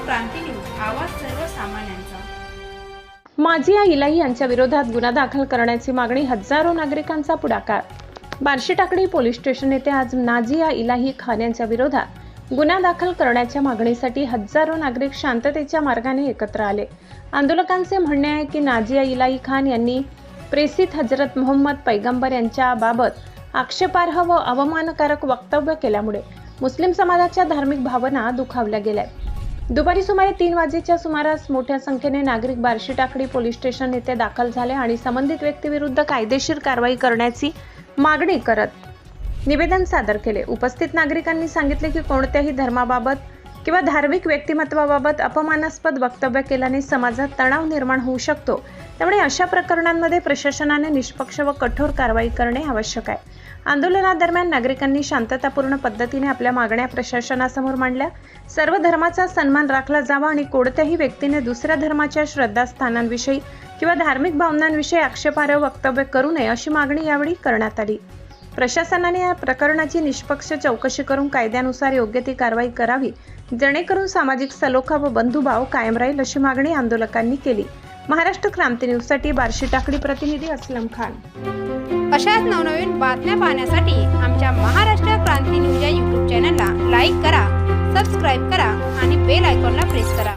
क्रांती news, आवाज सर्वसामान्यांचा। नाझिया इलाही यांच्या विरोधात गुन्हा दाखल करण्याची मागणी हजारो नागरिकांचा पुढाकार। बार्शी टाकळी पोलीस स्टेशन येथे आज नाझिया इलाही खान यांच्या विरोधात गुन्हा दाखल करण्याच्या मागणीसाठी हजारो नागरिक शांततेच्या मार्गाने एकत्र आले। आंदोलकांचे म्हणणे आहे की नाझिया इलाही खान यांनी प्रेसित हजरत मोहम्मद पैगंबर यांच्या बाबत आक्षेपार्ह व अवमानकारक वक्तव्य केल्यामुळे मुस्लिम समाजाच्या धार्मिक भावना दुखावल्या गेल्या। दुपारी सुमारे 3 वाजेच्या सुमारास मोठ्या संख्येने नागरिक बार्शी टाकळी पोलीस स्टेशन येथे दाखल झाले आणि संबंधित व्यक्तीविरुद्ध कायदेशीर कारवाई करण्याची मागणी करत निवेदन सादर केले। उपस्थित नागरिकांनी सांगितले की कोणत्याही धर्माबाबत किंवा धार्मिक व्यक्तिमत्वाबाबत अपमानास्पद वक्तव्य केल्याने समाजात तणाव निर्माण होऊ शकतो, त्यामुळे अशा प्रकरणांमध्ये प्रशासनाने निष्पक्ष व कठोर कारवाई करणे आवश्यक आहे। आंदोलनादरम्यान नागरिकांनी शांततापूर्ण पद्धतीने आपल्या मागण्या प्रशासनासमोर मांडल्या। सर्व धर्माचा सन्मान राखला जावा आणि कोणत्याही व्यक्तीने दुसऱ्या धर्माच्या श्रद्धास्थानांविषयी किंवा धार्मिक भावनांविषयी आक्षेपार्ह वक्तव्य करू नये अशी मागणी यावेळी करण्यात आली। प्रशासनाने या प्रकरणाची निष्पक्ष चौकशी करून कायद्यानुसार योग्य ती कारवाई करावी, जेणेकरून सामाजिक सलोखा व बंधुभाव कायम राहील अशी मागणी आंदोलकांनी केली। महाराष्ट्र क्रांती न्यूजसाठी बार्शी टाकळी प्रतिनिधी असलम खान। अशाच नवनवीन बातम्या पाहण्यासाठी आमच्या महाराष्ट्र क्रांती न्यूज या YouTube चॅनलला लाईक करा, सबस्क्राईब करा आणि बेल आयकॉनला प्रेस करा।